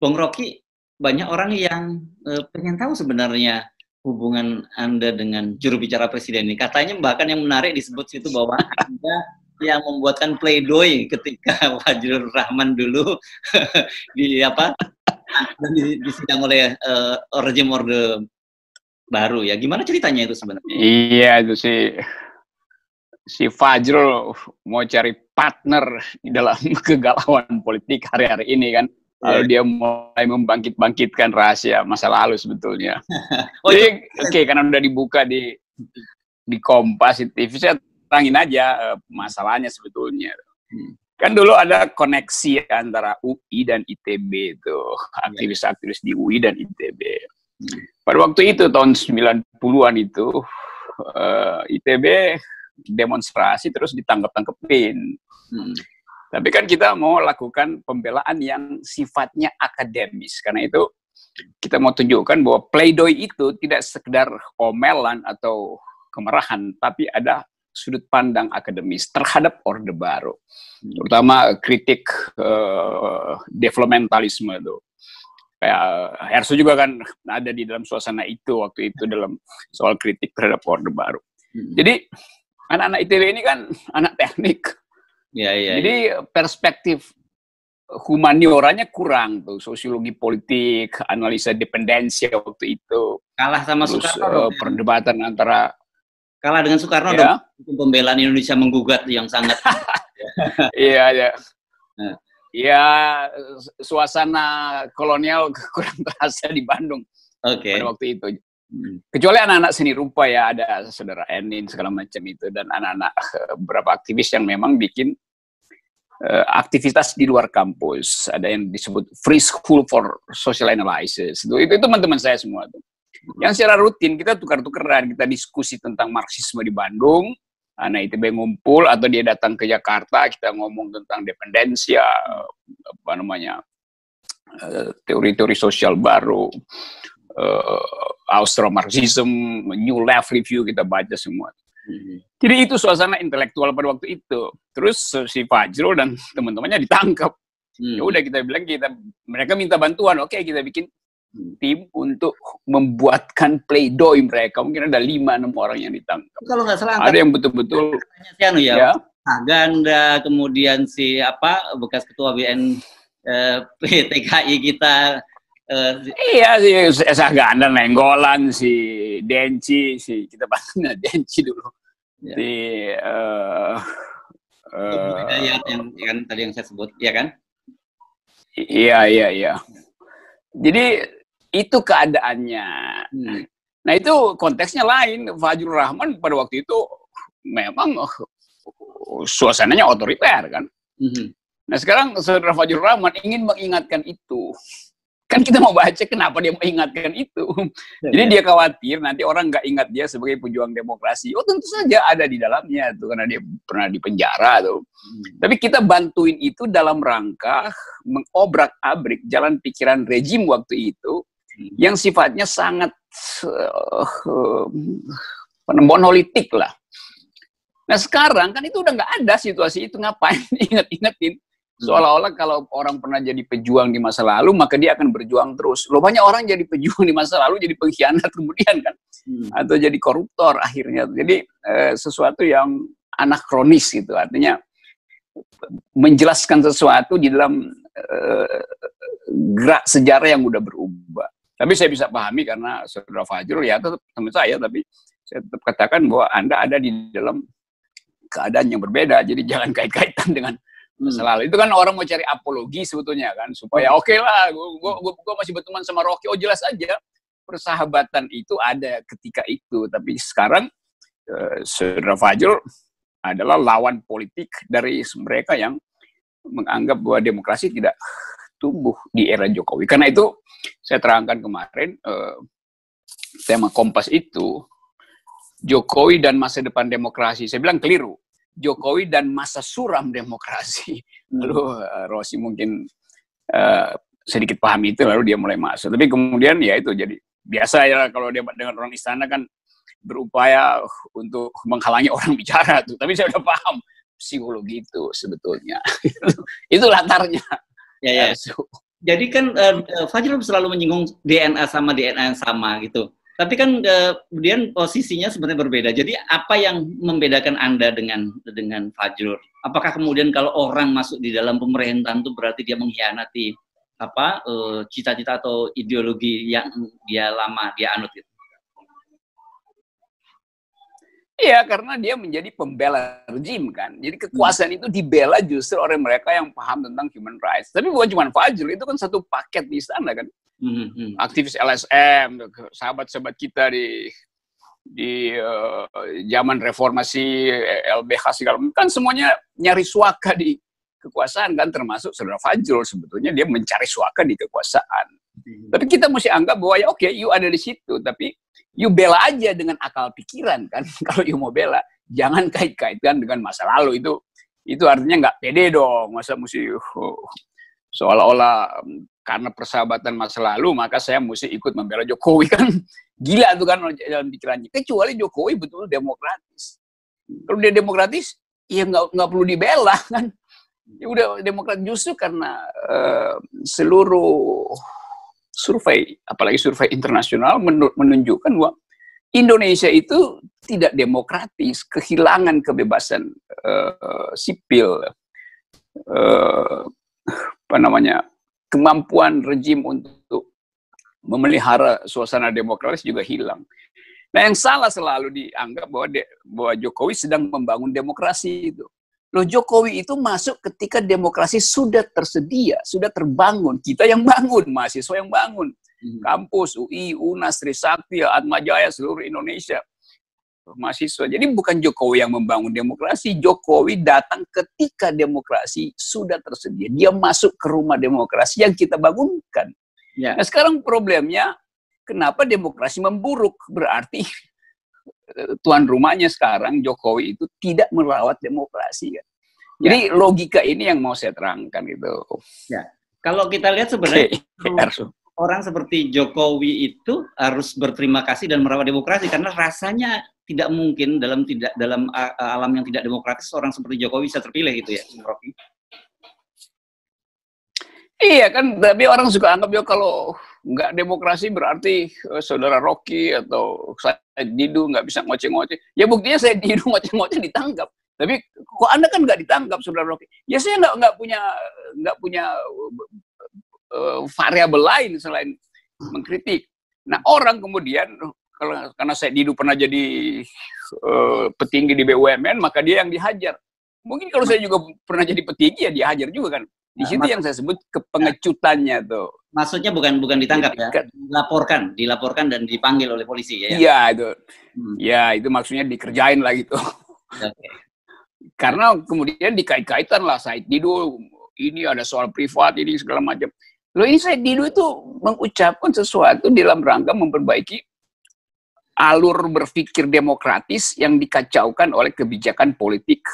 Bung Rocky, banyak orang yang pengen tahu sebenarnya hubungan Anda dengan juru bicara presiden ini. Katanya bahkan yang menarik disebut situ bahwa Anda yang membuatkan pledoi ketika Fajrul Rahman dulu disidang oleh rejim Orde Baru ya. Gimana ceritanya itu sebenarnya? Iya, itu si Fajrul mau cari partner di dalam kegalauan politik hari-hari ini kan. Lalu dia mulai membangkitkan rahasia masa lalu sebetulnya. Jadi karena udah dibuka di Kompas TV, saya terangin aja masalahnya sebetulnya. Kan dulu ada koneksi antara UI dan ITB itu, aktivis-aktivis di UI dan ITB. Pada waktu itu tahun 90-an itu ITB demonstrasi terus ditangkap-tangkepin. Tapi kan kita mau lakukan pembelaan yang sifatnya akademis. Karena itu kita mau tunjukkan bahwa pledoi itu tidak sekedar omelan atau kemarahan, tapi ada sudut pandang akademis terhadap Orde Baru. Terutama kritik developmentalisme itu. Kayak Hersu juga kan ada di dalam suasana itu waktu itu dalam soal kritik terhadap Orde Baru. Jadi anak-anak ITB ini kan anak teknik. Jadi perspektif humanioranya kurang tuh, sosiologi politik, analisa dependensi waktu itu. Kalah sama Soekarno. Perdebatan antara kalah dengan Soekarno dong. Pembelaan Indonesia menggugat yang sangat. Iya. Ya, suasana kolonial kurang terasa di Bandung pada waktu itu. Kecuali anak-anak seni rupa ya, ada saudara Enin segala macam itu, dan anak-anak beberapa aktivis yang memang bikin aktivitas di luar kampus. Ada yang disebut Free School for Social Analysis. Itu teman-teman saya semua tuh. Yang secara rutin kita tukar-tukaran, kita diskusi tentang Marxisme di Bandung. Anak ITB ngumpul atau dia datang ke Jakarta, kita ngomong tentang dependensia, teori-teori sosial baru, Austro-Marxism, New Left Review, kita baca semua. Jadi itu suasana intelektual pada waktu itu. Terus si Fajrul dan teman-temannya ditangkap. Ya udah kita bilang mereka minta bantuan, oke kita bikin tim untuk membuatkan pledoi mereka. Mungkin ada 5-6 orang yang ditangkap. Kalau nggak salah ada yang betul-betul Ganda, kemudian si bekas ketua BN PTKI kita. Iya si Ganda, Nenggolan, si Denci, kita bahasnya Denci dulu. Hidayat yang tadi yang saya sebut, ya kan? Iya. Jadi itu keadaannya. Nah itu konteksnya lain. Fajrul Rahman pada waktu itu memang suasananya otoriter kan. Nah sekarang saudara Fajrul Rahman ingin mengingatkan itu. Kan kita mau baca kenapa dia mengingatkan itu. Jadi dia khawatir nanti orang nggak ingat dia sebagai pejuang demokrasi. Oh tentu saja ada di dalamnya tuh, karena dia pernah di penjara tuh. Tapi kita bantuin itu dalam rangka mengobrak-abrik jalan pikiran rejim waktu itu yang sifatnya sangat monolitik lah. Nah sekarang kan itu udah nggak ada situasi itu, ngapain inget-ingetin? Seolah-olah kalau orang pernah jadi pejuang di masa lalu, maka dia akan berjuang terus. Loh banyak orang jadi pejuang di masa lalu, jadi pengkhianat kemudian kan. Atau jadi koruptor akhirnya. Jadi sesuatu yang anakronis gitu. Artinya menjelaskan sesuatu di dalam gerak sejarah yang udah berubah. Tapi saya bisa pahami karena saudara Fajrul ya tetap teman saya, tapi saya tetap katakan bahwa Anda ada di dalam keadaan yang berbeda. Jadi jangan kait-kaitan dengan masa lalu. Itu kan orang mau cari apologi sebetulnya kan, supaya oke lah, gue masih berteman sama Rocky. Oh jelas aja persahabatan itu ada ketika itu. Tapi sekarang saudara Fajrul adalah lawan politik dari mereka yang menganggap bahwa demokrasi tidak tumbuh di era Jokowi. Karena itu saya terangkan kemarin tema Kompas itu Jokowi dan masa depan demokrasi. Saya bilang keliru. Jokowi dan masa suram demokrasi. Lalu Rossi mungkin sedikit paham itu, lalu dia mulai masuk. Tapi kemudian ya itu jadi biasa ya kalau dia dengan orang istana kan berupaya untuk menghalangi orang bicara tuh. Tapi saya udah paham psikologi itu sebetulnya. Itu latarnya. Ya. Jadi kan Fajrul selalu menyinggung DNA sama DNA yang sama gitu. Tapi kan kemudian posisinya sebenarnya berbeda. Jadi apa yang membedakan Anda dengan Fajrul? Apakah kemudian kalau orang masuk di dalam pemerintahan itu berarti dia mengkhianati apa cita-cita atau ideologi yang dia lama dia anut gitu? Iya, karena dia menjadi pembela rejim kan. Jadi kekuasaan itu dibela justru oleh mereka yang paham tentang human rights. Tapi bukan cuma Fajrul, itu kan satu paket di istana kan. Aktivis LSM, sahabat-sahabat kita di zaman reformasi LBH segala kan semuanya nyari suaka di kekuasaan kan, termasuk saudara Fajrul. Sebetulnya dia mencari suaka di kekuasaan. Tapi kita mesti anggap bahwa ya oke, you ada di situ, tapi you bela aja dengan akal pikiran kan. Kalau you mau bela, jangan kait-kaitkan dengan masa lalu. Itu artinya nggak pede dong. Masa mesti seolah-olah karena persahabatan masa lalu maka saya mesti ikut membela Jokowi kan. Gila tuh kan dalam pikirannya. Kecuali Jokowi betul demokratis. Kalau dia demokratis, ya nggak perlu dibela kan. Ya udah demokrat, justru karena seluruh survei, apalagi survei internasional menunjukkan bahwa Indonesia itu tidak demokratis, kehilangan kebebasan sipil, kemampuan rejim untuk memelihara suasana demokratis juga hilang. Nah, yang salah selalu dianggap bahwa Jokowi sedang membangun demokrasi itu. Loh, Jokowi itu masuk ketika demokrasi sudah tersedia, sudah terbangun. Kita yang bangun, mahasiswa yang bangun. Kampus, UI, UNAS, Trisakti, Atmajaya, seluruh Indonesia. Mahasiswa. Jadi bukan Jokowi yang membangun demokrasi. Jokowi datang ketika demokrasi sudah tersedia. Dia masuk ke rumah demokrasi yang kita bangunkan. Ya. Nah, sekarang problemnya, kenapa demokrasi memburuk? Berarti tuan rumahnya sekarang Jokowi itu tidak merawat demokrasi kan. Jadi logika ini yang mau saya terangkan gitu. Ya. Kalau kita lihat sebenarnya orang seperti Jokowi itu harus berterima kasih dan merawat demokrasi karena rasanya tidak mungkin dalam alam yang tidak demokratis orang seperti Jokowi bisa terpilih gitu ya, Rocky. Iya kan, tapi orang suka anggap ya kalau nggak demokrasi berarti saudara Rocky atau saya Didu nggak bisa ngoceh-ngoceh. Ya buktinya saya Didu ngoceh-ngoceh ditangkap. Tapi kok Anda kan nggak ditangkap saudara Rocky? Ya saya nggak punya variabel lain selain mengkritik. Nah orang kemudian karena saya Didu pernah jadi petinggi di BUMN maka dia yang dihajar. Mungkin kalau saya juga pernah jadi petinggi ya dihajar juga kan. Di situ yang saya sebut kepengecutannya tuh. Maksudnya bukan ditangkap ya, dilaporkan dan dipanggil oleh polisi ya. Iya itu. Ya itu maksudnya dikerjain lah gitu. Okay. Karena kemudian dikait-kaitan lah Said Didu ini ada soal privat ini segala macam. Loh ini Said Didu itu mengucapkan sesuatu dalam rangka memperbaiki alur berpikir demokratis yang dikacaukan oleh kebijakan politik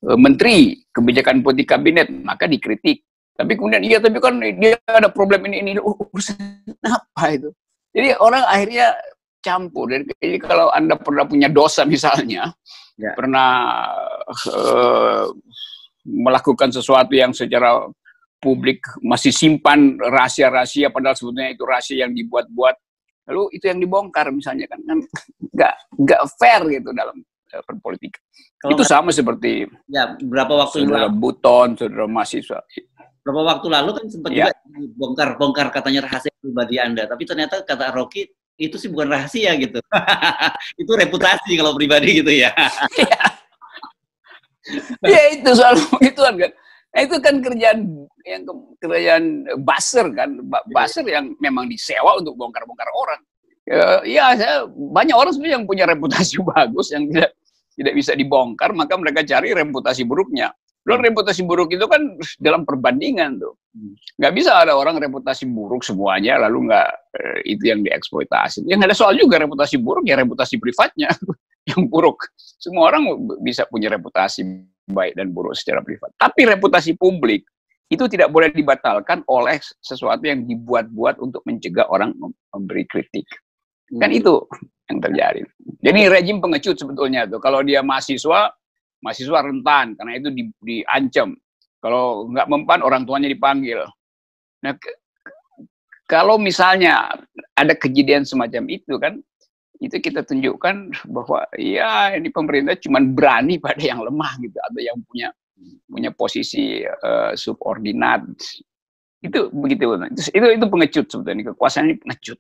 menteri, kebijakan politik kabinet, maka dikritik. Tapi kemudian, iya tapi kan dia ada problem ini. Urusan apa itu? Jadi orang akhirnya campur. Jadi kalau Anda pernah punya dosa misalnya, pernah melakukan sesuatu yang secara publik masih simpan rahasia-rahasia, padahal sebetulnya itu rahasia yang dibuat-buat. Lalu itu yang dibongkar misalnya kan nggak fair gitu dalam perpolitik. Itu sama seperti berapa waktu saudara Buton, saudara mahasiswa. Berapa waktu lalu kan sempat juga bongkar katanya rahasia pribadi Anda, tapi ternyata kata Rocky itu sih bukan rahasia gitu. Itu reputasi kalau pribadi gitu ya. Ya itu soal begituan kan. Nah, itu kan kerjaan buzzer kan, buzzer yang memang disewa untuk bongkar-bongkar orang. Banyak orang sebenarnya yang punya reputasi bagus yang tidak bisa dibongkar, maka mereka cari reputasi buruknya. Lalu reputasi buruk itu kan dalam perbandingan tuh. Nggak bisa ada orang reputasi buruk semuanya, lalu itu yang dieksploitasi. Yang ada soal juga reputasi buruk, ya reputasi privatnya yang buruk. Semua orang bisa punya reputasi baik dan buruk secara privat. Tapi reputasi publik itu tidak boleh dibatalkan oleh sesuatu yang dibuat-buat untuk mencegah orang memberi kritik. Kan itu yang terjadi. Jadi rejim pengecut sebetulnya tuh. Kalau dia mahasiswa rentan karena itu diancam. Kalau nggak mempan orang tuanya dipanggil. Nah, kalau misalnya ada kejadian semacam itu kan, itu kita tunjukkan bahwa ya ini pemerintah cuma berani pada yang lemah gitu, atau yang punya posisi subordinat. Itu begitu. Itu pengecut sebetulnya, kekuasaan ini pengecut.